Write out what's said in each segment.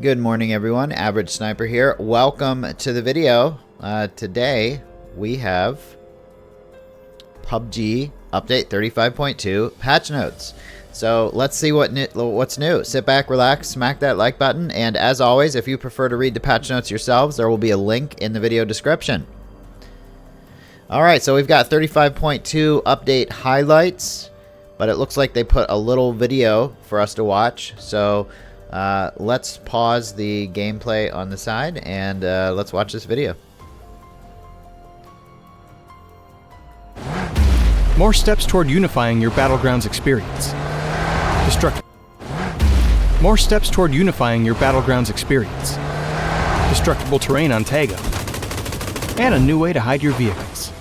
Good morning, everyone. Average Sniper here. Welcome to the video. Today we have PUBG Update 35.2 patch notes. So let's see what's new. Sit back, relax, smack that like button, and as always, if you prefer to read the patch notes yourselves, there will be a link in the video description. Alright, so we've got 35.2 update highlights, but it looks like they put a little video for us to watch. So let's pause the gameplay on the side and let's watch this video. More steps toward unifying your Battlegrounds experience. More steps toward unifying your Battlegrounds experience. Destructible terrain on Tago. And a new way to hide your vehicles.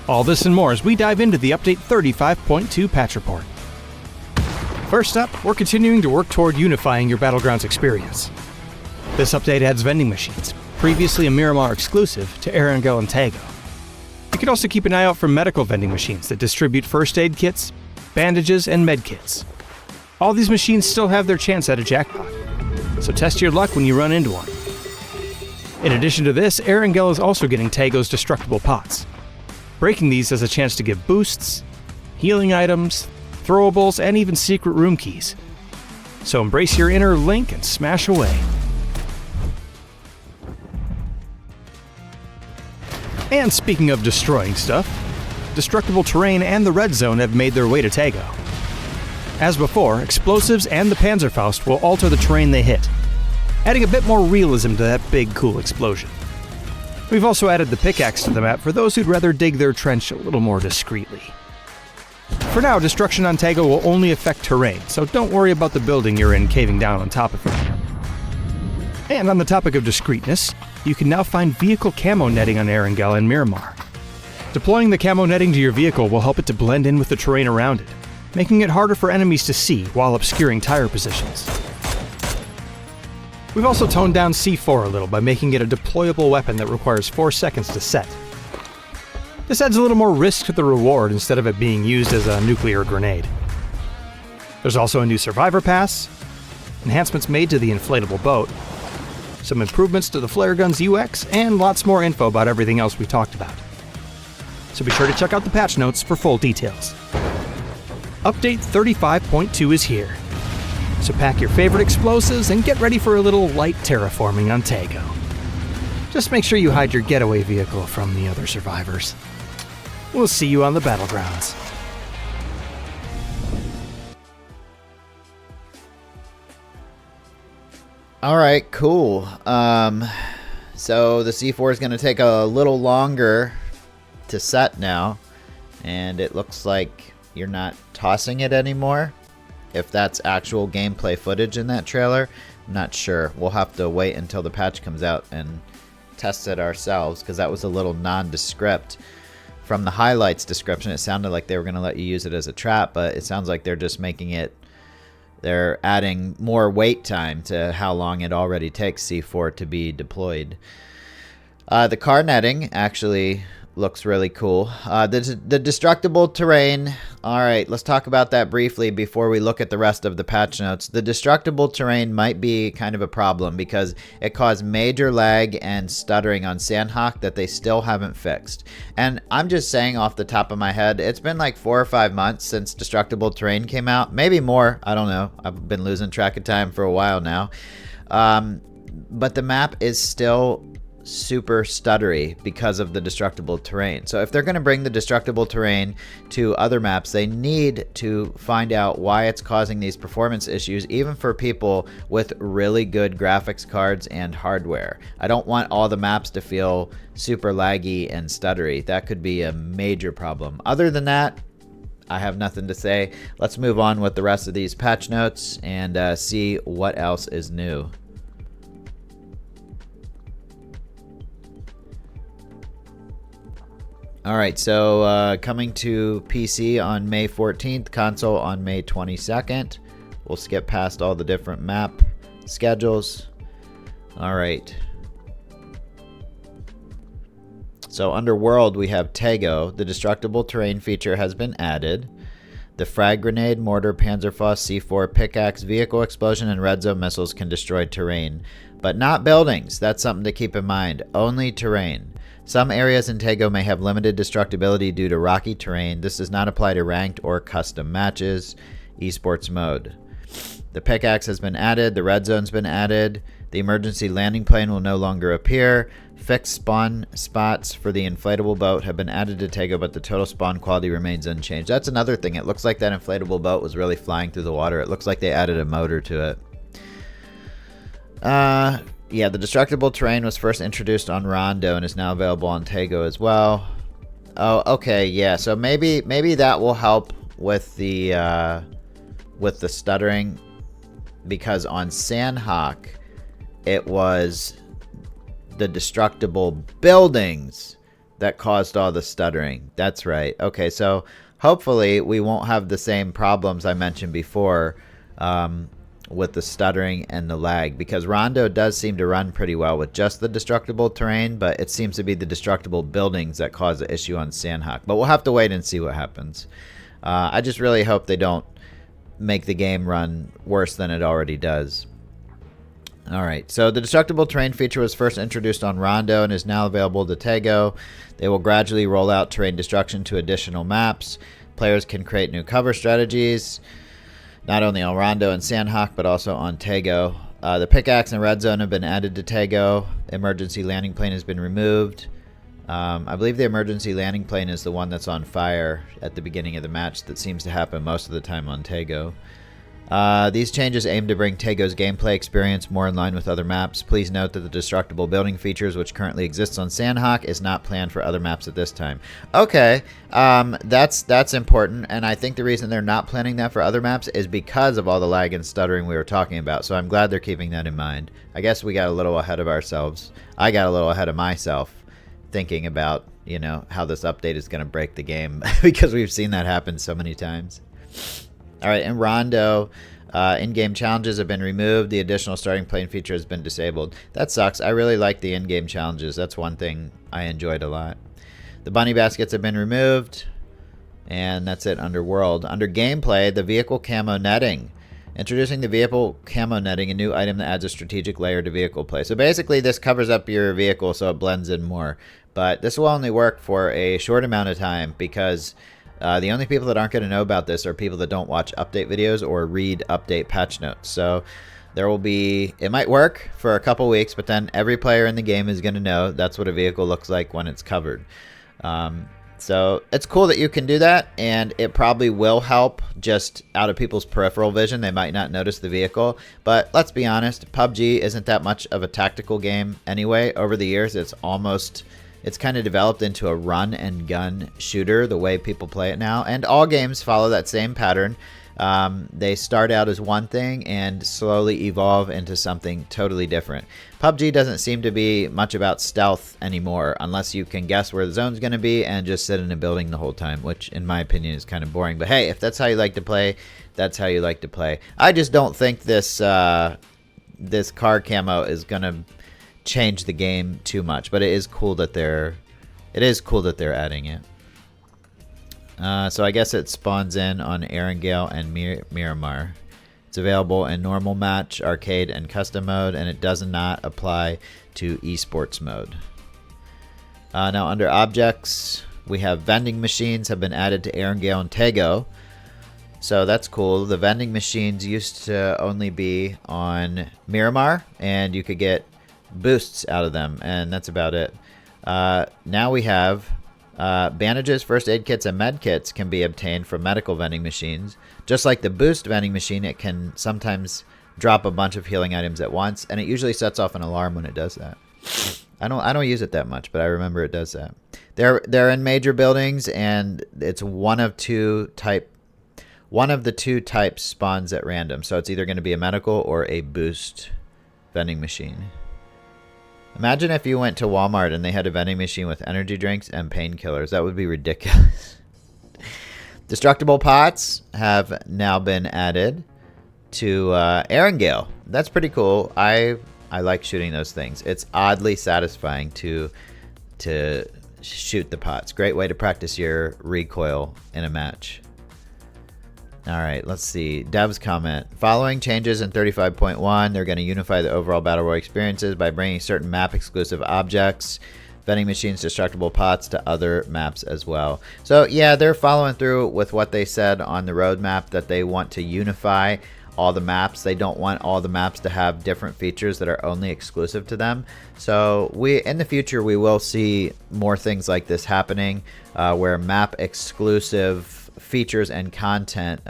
All this and more as we dive into the Update 35.2 patch report. First up, we're continuing to work toward unifying your Battlegrounds experience. This update adds vending machines, previously a Miramar exclusive, to Erangel and Tago. You can also keep an eye out for medical vending machines that distribute first aid kits, bandages, and med kits. All these machines still have their chance at a jackpot, so test your luck when you run into one. In addition to this, Erangel is also getting Tago's destructible pots. Breaking these has a chance to give boosts, healing items, throwables, and even secret room keys. So embrace your inner Link and smash away. And speaking of destroying stuff, destructible terrain and the red zone have made their way to Tago. As before, explosives and the Panzerfaust will alter the terrain they hit, adding a bit more realism to that big cool explosion. We've also added the pickaxe to the map for those who'd rather dig their trench a little more discreetly. For now, destruction on Tago will only affect terrain, so don't worry about the building you're in caving down on top of it. And on the topic of discreetness, you can now find vehicle camo netting on Erangel and Miramar. Deploying the camo netting to your vehicle will help it to blend in with the terrain around it, making it harder for enemies to see while obscuring tire positions. We've also toned down C4 a little by making it a deployable weapon that requires 4 seconds to set. This adds a little more risk to the reward instead of it being used as a nuclear grenade. There's also a new Survivor Pass, enhancements made to the inflatable boat, some improvements to the flare gun's UX, and lots more info about everything else we talked about. So be sure to check out the patch notes for full details. Update 35.2 is here, so pack your favorite explosives and get ready for a little light terraforming on Tago. Just make sure you hide your getaway vehicle from the other survivors. We'll see you on the Battlegrounds. Alright, cool. So the C4 is going to take a little longer to set now, and it looks like you're not tossing it anymore. If that's actual gameplay footage in that trailer, I'm not sure. We'll have to wait until the patch comes out and test it ourselves, because that was a little nondescript. From the highlights description, it sounded like they were going to let you use it as a trap, but it sounds like they're just making it, they're adding more wait time to how long it already takes C4 to be deployed. The car netting actually looks really cool. The destructible terrain. Alright, let's talk about that briefly before we look at the rest of the patch notes. The destructible terrain might be kind of a problem because it caused major lag and stuttering on Sandhawk that they still haven't fixed. And I'm just saying off the top of my head, it's been like 4 or 5 months since destructible terrain came out. Maybe more, I don't know. I've been losing track of time for a while now. But the map is still super stuttery because of the destructible terrain. So if they're going to bring the destructible terrain to other maps, they need to find out why it's causing these performance issues, even for people with really good graphics cards and hardware. I don't want all the maps to feel super laggy and stuttery. That could be a major problem. Other than that, I have nothing to say. Let's move on with the rest of these patch notes and see what else is new. Alright, so coming to PC on May 14th, console on May 22nd. We'll skip past all the different map schedules. Alright. So under World we have Tago. The destructible terrain feature has been added. The frag grenade, mortar, Panzerfaust, C4, pickaxe, vehicle explosion, and red zone missiles can destroy terrain, but not buildings. That's something to keep in mind. Only terrain. Some areas in Tego may have limited destructibility due to rocky terrain. This does not apply to ranked or custom matches. Esports mode. The pickaxe has been added. The red zone's been added. The emergency landing plane will no longer appear. Fixed spawn spots for the inflatable boat have been added to Tego, but the total spawn quality remains unchanged. That's another thing. It looks like that inflatable boat was really flying through the water. It looks like they added a motor to it. Yeah, the destructible terrain was first introduced on Rondo and is now available on Tego as well. Oh, okay, yeah. So maybe that will help with the stuttering, because on Sandhawk it was the destructible buildings that caused all the stuttering. That's right. Okay, so hopefully we won't have the same problems I mentioned before with the stuttering and the lag, because Rondo does seem to run pretty well with just the destructible terrain, but it seems to be the destructible buildings that cause the issue on Sandhawk. But we'll have to wait and see what happens. I just really hope they don't make the game run worse than it already does. Alright, so the destructible terrain feature was first introduced on Rondo and is now available to Tego. They will gradually roll out terrain destruction to additional maps. Players can create new cover strategies, not only on Rondo and Sandhawk, but also on Tego. The pickaxe and red zone have been added to Tego. Emergency landing plane has been removed. I believe the emergency landing plane is the one that's on fire at the beginning of the match. That seems to happen most of the time on Tego. These changes aim to bring Tego's gameplay experience more in line with other maps. Please note that the destructible building features, which currently exists on Sandhawk, is not planned for other maps at this time. Okay, that's important, and I think the reason they're not planning that for other maps is because of all the lag and stuttering we were talking about, so I'm glad they're keeping that in mind. I guess we got a little ahead of ourselves. I got a little ahead of myself thinking about, you know, how this update is going to break the game because we've seen that happen so many times. All right, in Rondo, in-game challenges have been removed. The additional starting plane feature has been disabled. That sucks. I really like the in-game challenges. That's one thing I enjoyed a lot. The bunny baskets have been removed, and that's it under World. Under Gameplay, the vehicle camo netting. Introducing the vehicle camo netting, a new item that adds a strategic layer to vehicle play. So basically, this covers up your vehicle so it blends in more. But this will only work for a short amount of time, because the only people that aren't going to know about this are people that don't watch update videos or read update patch notes. So there will be, it might work for a couple weeks, but then every player in the game is going to know that's what a vehicle looks like when it's covered. So it's cool that you can do that, and it probably will help just out of people's peripheral vision. They might not notice the vehicle, but let's be honest, PUBG isn't that much of a tactical game anyway. Over the years, it's kind of developed into a run and gun shooter the way people play it now, and all games follow that same pattern. They start out as one thing and slowly evolve into something totally different. PUBG doesn't seem to be much about stealth anymore, unless you can guess where the zone's going to be and just sit in a building the whole time, which in my opinion is kind of boring. But hey, if that's how you like to play, that's how you like to play. I just don't think this this car camo is going to change the game too much, but it is cool that they're adding it. So I guess it spawns in on Erangel and Miramar. It's available in normal match, arcade, and custom mode, and it does not apply to esports mode. Now under objects, we have vending machines have been added to Erangel and Tego. So that's cool. The vending machines used to only be on Miramar, and you could get boosts out of them, and that's about it. Now we have bandages, first aid kits, and med kits can be obtained from medical vending machines. Just like the boost vending machine, it can sometimes drop a bunch of healing items at once, and it usually sets off an alarm when it does that. I don't use it that much, but I remember it does that. They're in major buildings, and it's one of the two types spawns at random. So it's either going to be a medical or a boost vending machine. Imagine if you went to Walmart and they had a vending machine with energy drinks and painkillers. That would be ridiculous. Destructible pots have now been added to Erangel. That's pretty cool. I like shooting those things. It's oddly satisfying to shoot the pots. Great way to practice your recoil in a match. All right, let's see. Dev's comment. Following changes in 35.1, they're going to unify the overall Battle Royale experiences by bringing certain map-exclusive objects, vending machines, destructible pots to other maps as well. So, yeah, they're following through with what they said on the roadmap, that they want to unify all the maps. They don't want all the maps to have different features that are only exclusive to them. So in the future, we will see more things like this happening, where map exclusive features and content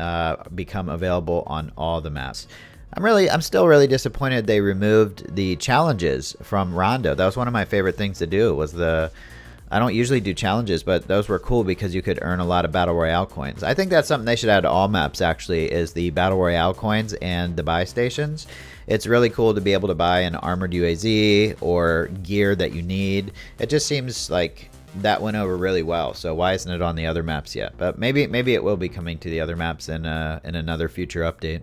become available on all the maps. I'm still really disappointed they removed the challenges from Rondo. That was one of my favorite things to do. I don't usually do challenges, but those were cool because you could earn a lot of Battle Royale coins. I think that's something they should add to all maps, actually, is the Battle Royale coins and the buy stations. It's really cool to be able to buy an armored UAZ or gear that you need. It just seems like that went over really well. So why isn't it on the other maps yet? But maybe it will be coming to the other maps in another future update.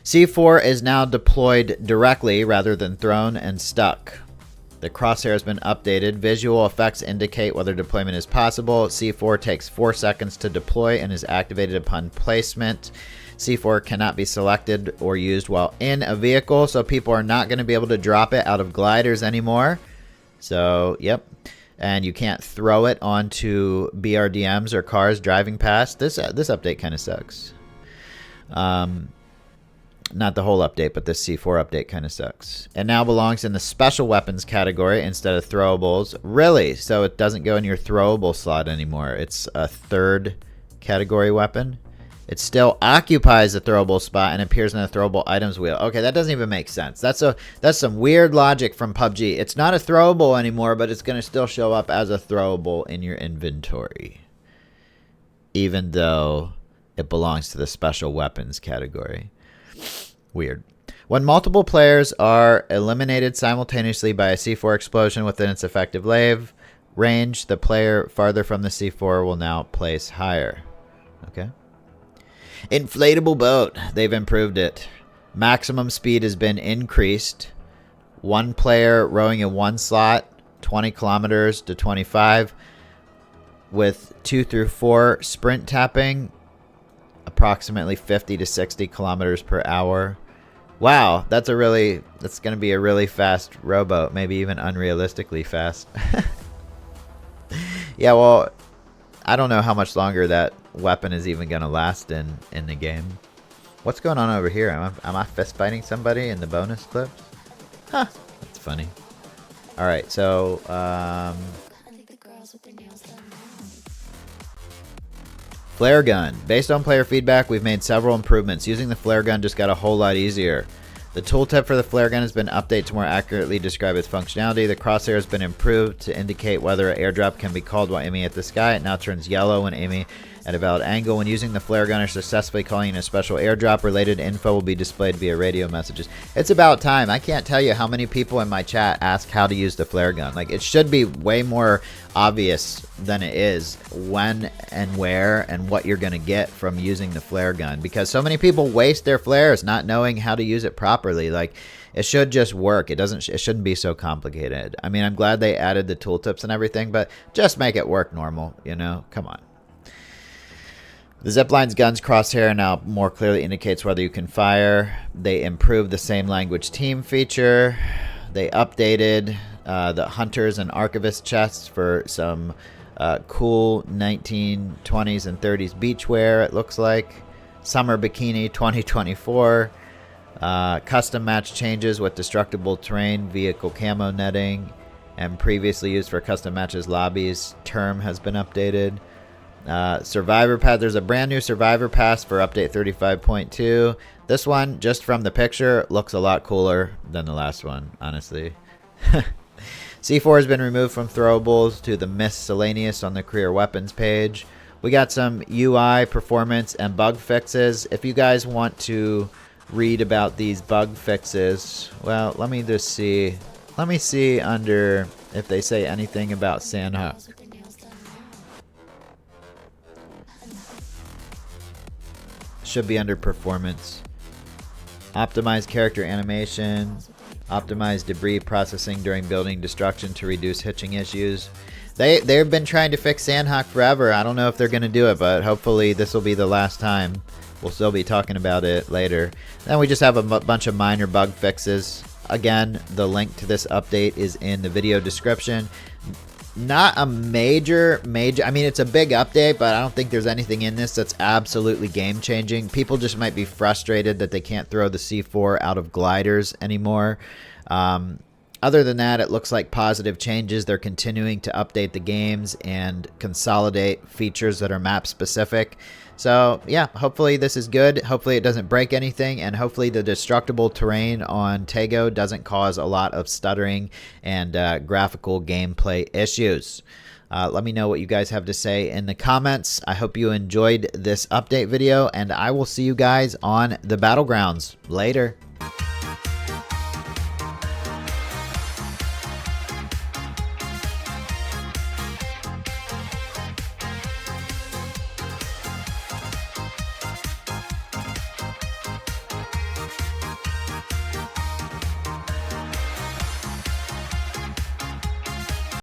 C4 is now deployed directly rather than thrown and stuck. The crosshair has been updated. Visual effects indicate whether deployment is possible. C4 takes 4 seconds to deploy and is activated upon placement. C4 cannot be selected or used while in a vehicle, so people are not going to be able to drop it out of gliders anymore. So, yep. And you can't throw it onto BRDMs or cars driving past. This update kind of sucks. Not the whole update, but this C4 update kind of sucks. It now belongs in the special weapons category instead of throwables. Really? So it doesn't go in your throwable slot anymore. It's a third category weapon. It still occupies the throwable spot and appears in the throwable items wheel. Okay, that doesn't even make sense. That's some weird logic from PUBG. It's not a throwable anymore, but it's going to still show up as a throwable in your inventory, even though it belongs to the special weapons category. Weird. When multiple players are eliminated simultaneously by a C4 explosion within its effective range, the player farther from the C4 will now place higher. Okay. Inflatable boat. They've improved it. Maximum speed has been increased. One player rowing in one slot, 20 kilometers to 25. With 2 through 4 sprint tapping, approximately 50 to 60 kilometers per hour. Wow, that's going to be a really fast rowboat, maybe even unrealistically fast. Yeah, well, I don't know how much longer that weapon is even going to last in the game. What's going on over here? Am I fist fighting somebody in the bonus clips? Huh, that's funny. All right, so flare gun. Based on player feedback, we've made several improvements. Using the flare gun just got a whole lot easier. The tooltip for the flare gun has been updated to more accurately describe its functionality. The crosshair has been improved to indicate whether an airdrop can be called while aiming at the sky. It now turns yellow when aiming at a valid angle. When using the flare gun or successfully calling in a special airdrop, related info will be displayed via radio messages. It's about time. I can't tell you how many people in my chat ask how to use the flare gun. Like, it should be way more obvious than it is when and where and what you're going to get from using the flare gun, because so many people waste their flares not knowing how to use it properly. Like, it should just work. It shouldn't be so complicated. I mean, I'm glad they added the tooltips and everything, but just make it work normal, you know? Come on. The Zipline's gun's crosshair now more clearly indicates whether you can fire. They improved the same language team feature. They updated the Hunters and Archivist chests for some cool 1920s and 30s beachwear, it looks like. Summer Bikini 2024. Custom match changes with destructible terrain, vehicle camo netting, and previously used for custom matches lobbies term has been updated. Survivor Pass. There's a brand new Survivor Pass for update 35.2. This one, just from the picture, looks a lot cooler than the last one, honestly. C4 has been removed from throwables to the miscellaneous on the career weapons page. We got some UI, performance, and bug fixes. If you guys want to read about these bug fixes, well, let me just see. Let me see under if they say anything about Sandhawk. Should be under performance. Optimize character animation. Optimize debris processing during building destruction to reduce hitching issues. They've been trying to fix Sandhawk forever. I don't know if they're going to do it, but hopefully this will be the last time. We'll still be talking about it later. Then we just have a bunch of minor bug fixes. Again, the link to this update is in the video description. Not a major, I mean, it's a big update, but I don't think there's anything in this that's absolutely game-changing. People just might be frustrated that they can't throw the C4 out of gliders anymore. Other than that, it looks like positive changes. They're continuing to update the games and consolidate features that are map-specific. So, yeah, hopefully this is good. Hopefully it doesn't break anything, and hopefully the destructible terrain on Taego doesn't cause a lot of stuttering and graphical gameplay issues. Let me know what you guys have to say in the comments. I hope you enjoyed this update video, and I will see you guys on the Battlegrounds. Later.